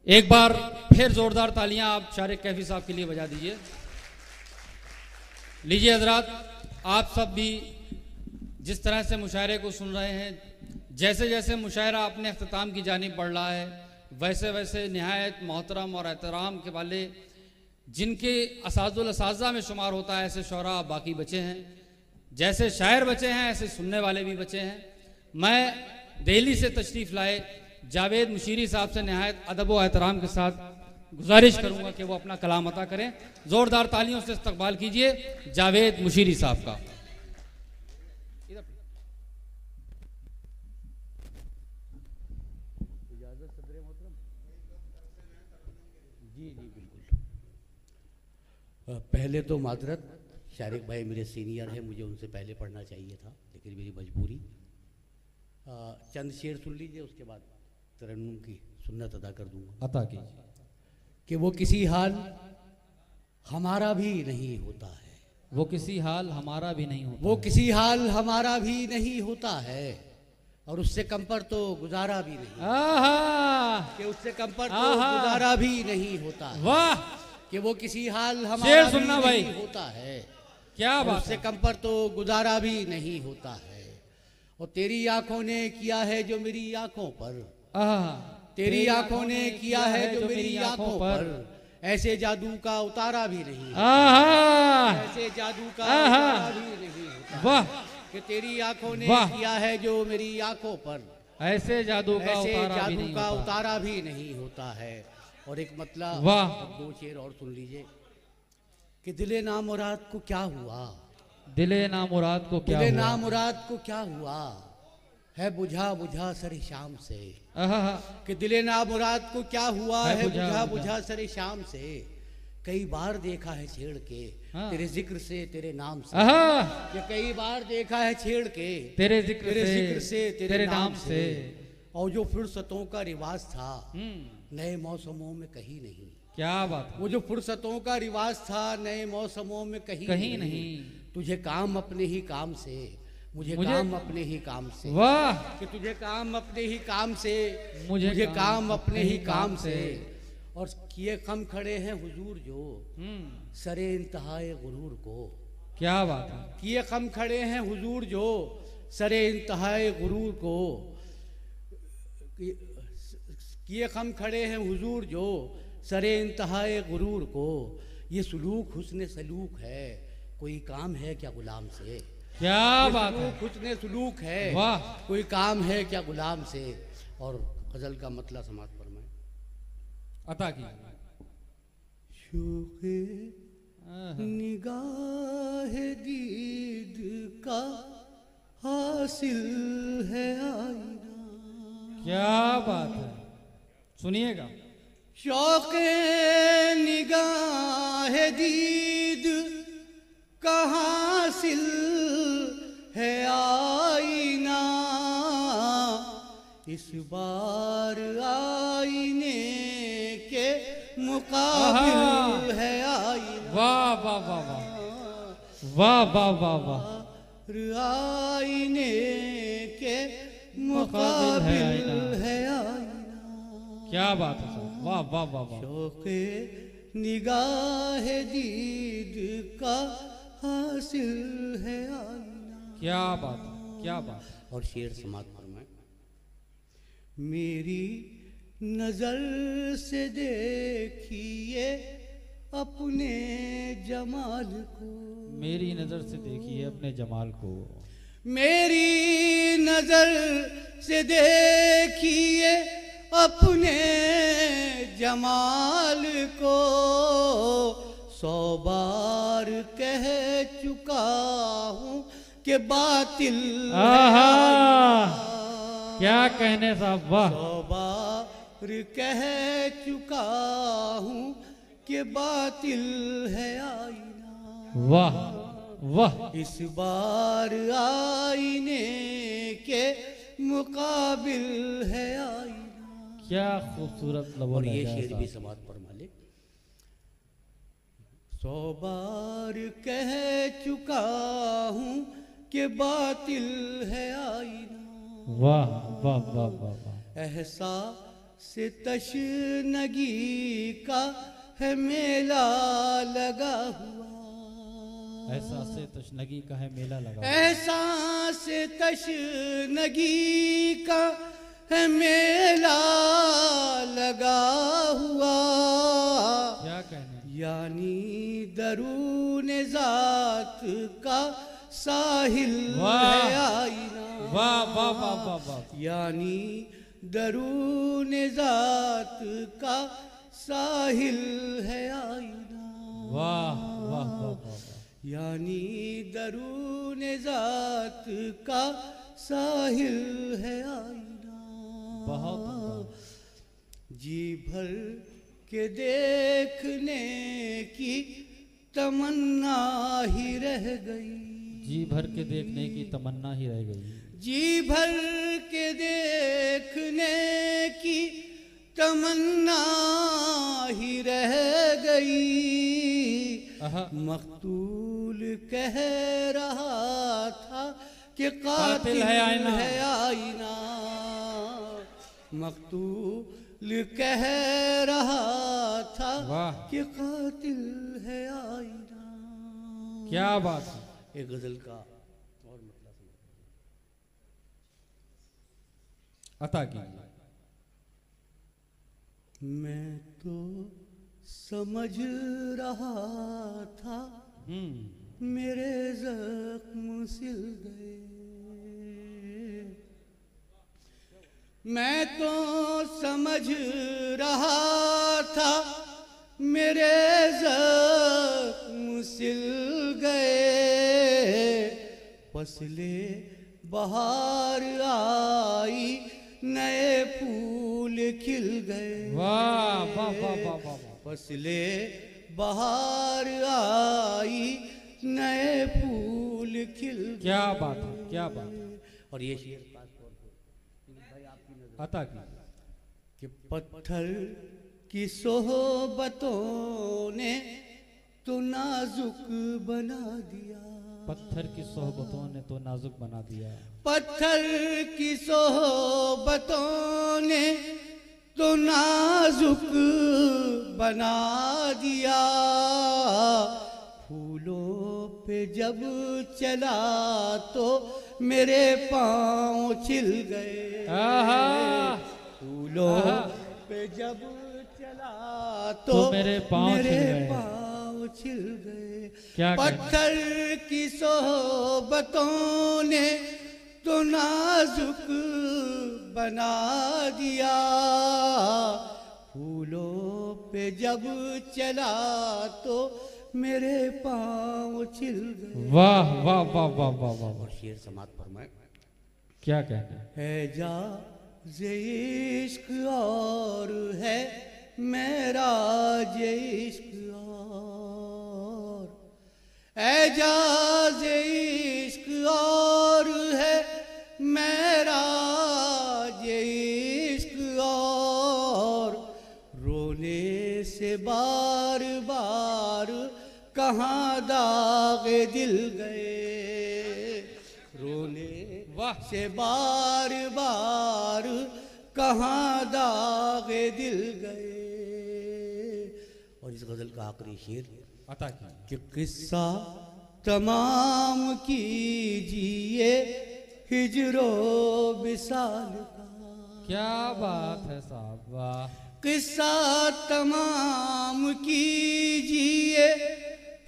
एक बार फिर जोरदार तालियां आप शारिक कैफी साहब के लिए बजा दीजिए। लीजिए हजरात, आप सब भी जिस तरह से मुशायरे को सुन रहे हैं, जैसे जैसे मुशायरा अपने अख्ताम की जानिब बढ़ रहा है, वैसे वैसे निहायत मोहतरम और एहतराम के वाले जिनके असाज़ुल-असाज़ा में शुमार होता है, ऐसे शौरा बाकी बचे हैं। जैसे शायर बचे हैं, ऐसे सुनने वाले भी बचे हैं। मैं दिल्ली से तशरीफ़ लाए जावेद मुशीरी साहब से निहायत अदब व एहतराम के साथ गुजारिश करूंगा कि वो अपना कलाम अता करें। ज़ोरदार तालियों से इस्तकबाल कीजिए जावेद मुशीरी साहब का। पहले तो माजरत, शारिक भाई मेरे सीनियर हैं, मुझे उनसे पहले पढ़ना चाहिए था, लेकिन मेरी मजबूरी। चंद शेर सुन लीजिए, उसके बाद तरन्नुम की सुन्नत अदा कर दूंगा। अता कीजिए। कि वो किसी हाल हमारा भी नहीं होता है, वो किसी हाल हमारा भी नहीं होता, वो किसी हाल हमारा भी नहीं होता है, और उससे कम पर तो गुजारा भी नहीं। कि उससे कम पर तो गुजारा भी नहीं होता है। वाह! कि वो किसी हाल हमारा भी सुनना भाई नहीं होता है, क्या बात। उससे कम पर तो गुजारा भी नहीं होता है। और तेरी आंखों ने किया है जो मेरी आंखों पर, तेरी आंखों ने किया है जो मेरी आंखों पर, ऐसे जादू का उतारा भी नहीं, ऐसे जादू का उतारा भी नहीं होता। वाह! कि तेरी आंखों ने किया है जो मेरी आंखों पर, ऐसे जादू का उतारा भी नहीं होता है। और एक मतलब, वाह! दो शेर और सुन लीजिए। कि दिले नामुराद को क्या हुआ, दिले नामुराद को क्या दिले हुआ, नामुराद को क्या हुआ है बुझा बुझा सरे शाम से। कि दिले नामुराद को क्या हुआ है बुझा बुझा सरे शाम से, कई बार देखा है छेड़ के तेरे जिक्र से तेरे नाम से। ये कई बार देखा है छेड़ के तेरे जिक्र से तेरे नाम से। और जो फुर्सतों का रिवाज था नए मौसमों में कहीं नहीं। क्या बात। वो जो फुर्सतों का रिवाज था नए मौसमों में कहीं नहीं। तुझे काम अपने ही काम से, मुझे काम अपने ही काम से। वाह! कि तुझे काम अपने ही काम से, मुझे काम अपने ही काम से। और किए खम खड़े हैं हुजूर जो सरे इंतहाए गुरूर को। क्या बात है। किए खम खड़े हैं हुजूर जो सरे इंतहाए गुरूर को, किए खम खड़े हैं हुजूर जो सरे इंतहाए गुरूर को। ये सलूक हुस्न सलूक है, कोई काम है क्या गुलाम से। क्या बात है। हुस्न सलूक है, वाह! कोई काम है क्या गुलाम से। और गजल का मतलब समाज पर मैं अता की। शोखे निगाह दीद का हासिल है आईना। क्या बात है, सुनिएगा। शौक़े निगाह दीद का हासिल है आईना, इस बार आईने के मुकाबिल है आईना। वाह वाह वाह वाह वाह वाह वाह वाह। आईने के मुकाबिल है आईना। क्या बात है सर, वाह वाह वाह वाह। शौक़े निगाह दीद का हासिल है आईना। क्या बात है, क्या बात है। और शेर समाज पर मैं, मेरी नजर से देखिए अपने जमाल को, मेरी नजर से देखिए अपने जमाल को, मेरी नजर से देखिए अपने जमाल को। 100 बार कह चुका हूँ कि बातिल क्या कहने साहब, वाह। 100 बार कह चुका हूँ कि बातिल है आईना। वाह वाह। इस बार आईने के मुकाबिल है आईना। क्या खूबसूरत लफ्ज़। और ये शेर भी समाज पर मालिक, 100 बार कह चुका हूँ कि बातिल है आईना। वाह वाह वाह वाह वाह। एहसा से तशनगी का है मेला लगा हुआ। ऐसा से तशनगी का है मेला लगा, ऐसा से तशनगी का है मेला लगा हुआ। क्या कहने, यानी दरून जात का साहिल है आईना। वाह वाह वाह वाह वाह। यानी दरून जात का साहिल है आईना। वाह वाह वाह वाह। यानी दरून जात का साहिल है आईना। बहुत जी भर के देखने की तमन्ना ही रह गई। जी भर के देखने की तमन्ना ही रह गई। जी भर के देखने की तमन्ना ही रह गई। मकतूल कह रहा था कि कातिल है आईना। मकतूल कह रहा था कि कातिल है आईना। क्या बात है। एक गजल का और मतलब अता कीजिए। मैं तो समझ रहा था मेरे जख्म सिल गए। मैं तो समझ रहा था मेरे जख्म सिल गए। फसले बहार आई नए फूल खिल गए। वाह वाह वाह वाह वाह। फसले बहार आई नए फूल खिल गए। क्या बात है, क्या बात है। और ये शेर अता कीजिए कि पत्थर की सोहबतों ने तो नाजुक बना दिया। पत्थर की सोहबतों ने तो नाजुक बना दिया। पत्थर की सोहबतों ने तो नाजुक बना दिया। फूलों पे जब चला तो मेरे पाँव छिल गए। फूलों पे जब चला तो मेरे पाँव छिल गए। पत्थर की सोहबतों ने तो नाजुक बना दिया। फूलों पे जब चला तो मेरे पाँव छिल गए। वाह वाह वाह वाह वाह वाह। और शेर समाप्त फरमाए। क्या कहते है जा इश्क और है मेरा इश्क और। एजाज इश्क और है मेरा इश्क और। रोने से बार बार कहाँ दागे दिल गए। रोने से बार बार कहाँ दागे दिल गए। और इस गजल का आखिरी शेर अता कि किस्सा तमाम कीजिए हिजरो विसाल का। क्या बात है साहब, वाह। किस्सा तमाम कीजिए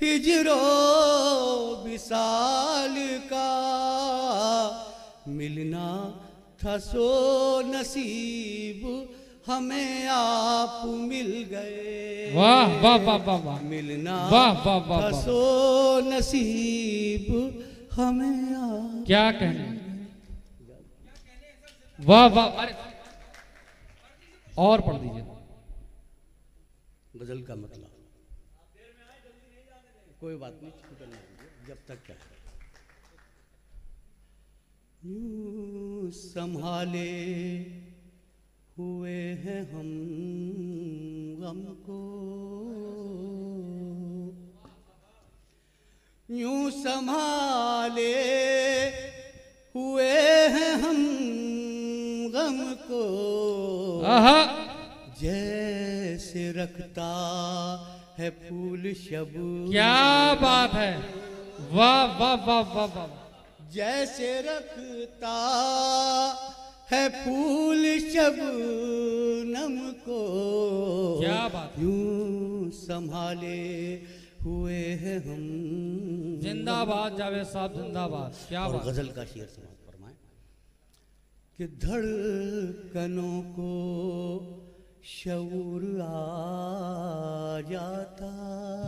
हिजरो विसाल का। मिलना था सो नसीब हमें आप मिल गए। वाह वाह वाह वाह वाह। मिलना वाह वाह वाह था सो नसीब हमें आप। क्या कहने, वाह वाह। अरे और पढ़ दीजिए गजल का मतलब। कोई बात नहीं, जब तक क्या यूं संभाले हुए हैं हम गम को। यूं संभाले हुए हैं हम गम को। जैसे रखता है फूल शबनम। क्या बात है, वाह वाह वाह वाह वाह। जैसे रखता है फूल शबनम को, क्या बात, यूं संभाले हुए हैं हम। जिंदाबाद जावेद साहब, जिंदाबाद। क्या और बात। गजल का शेर समाप्त फरमाए कि धड़कनों को शऊर आ जाता,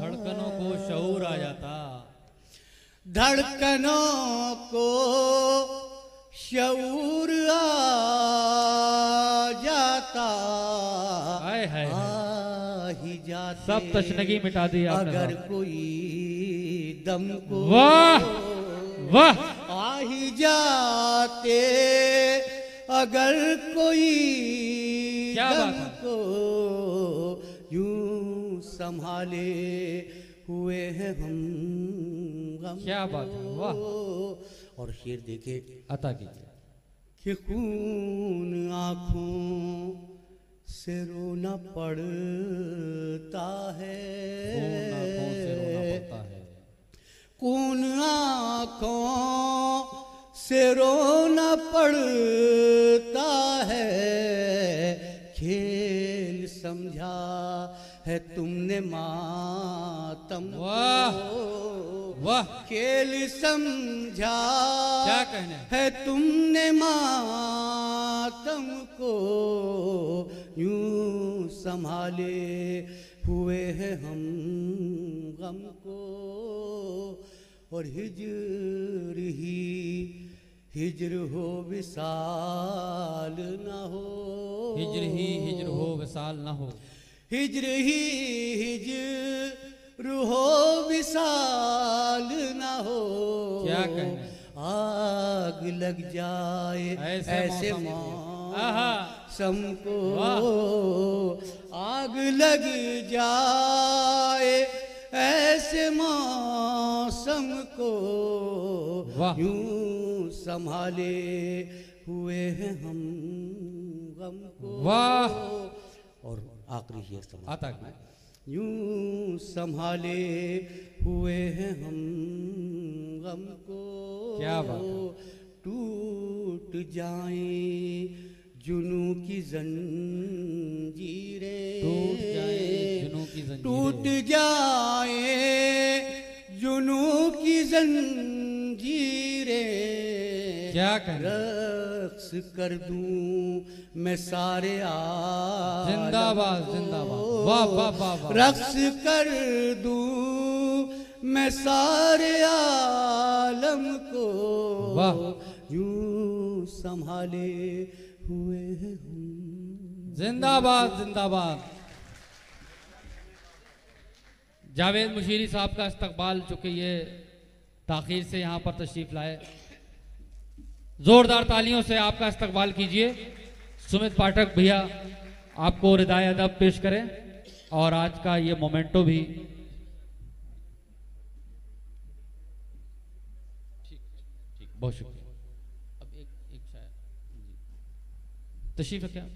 धड़कनों को शऊर आ जाता, धड़कनों को शऊर आ जाता, हाय हाय, आ ही जाते सब तशनगी मिटा दी आपने। अगर कोई दम को, वाह वाह, आ ही जाते अगर कोई क्या दम बात है। को, यूं संभाले हुए हैं हम गम। क्या बात है, वाह। और शेर देखे अता कीजिए कि खून आंखों से रोना पड़ता है, खून आंखों से रोना पड़ता है, खून आंखों से रोना पड़ता है, खेल समझा है तुमने मातम को, वाह वाह, खेल समझा क्या कहने है तुमने मातम को, यूं संभाले हुए हैं हम गम को। और हिजर ही हिजर हो विसाल न हो, हिजर ही हिजर हो विसाल न हो, हिजर ही हिजर हो विसाल न हो। क्या कहने, आग लग जाए ऐसे मौसम को, आग लग जाए ऐसे मौसम को, यूं संभाले हुए हैं हम गम को। वाह। और आखिरी शेर आता, यूं संभाले हुए हैं हम गम को। क्या बात, टूट जाएं जुनू की जंजीरें, टूट जाए जुनू की जंजीरें, टूट जाए जुनू की जंजीरें, क्या कहने, रक्स कर दूं मैं सारे आलम, जिंदाबाद जिंदाबाद, वाह वाह वाह वाह, रक्स कर दूं मैं सारे आलम को, वाह, यूं संभाले हुए हैं हम। जिंदाबाद जिंदाबाद। जावेद मुशीरी साहब का इस्तकबाल, चूंकि ये ताखीर से यहाँ पर तशरीफ लाए, जोरदार तालियों से आपका इस्तकबाल कीजिए। सुमित पाठक भैया आपको रिदाए अदब पेश करें और आज का ये मोमेंटो भी। ठीक, बहुत शुक्रिया। अब एक शायद तशरीफ क्या,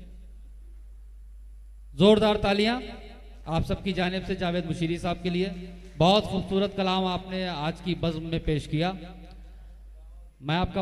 जोरदार तालियां आप सबकी जानिब से जावेद मुशीरी साहब के लिए। बहुत खूबसूरत कलाम आपने आज की बज़्म में पेश किया। मैं आपका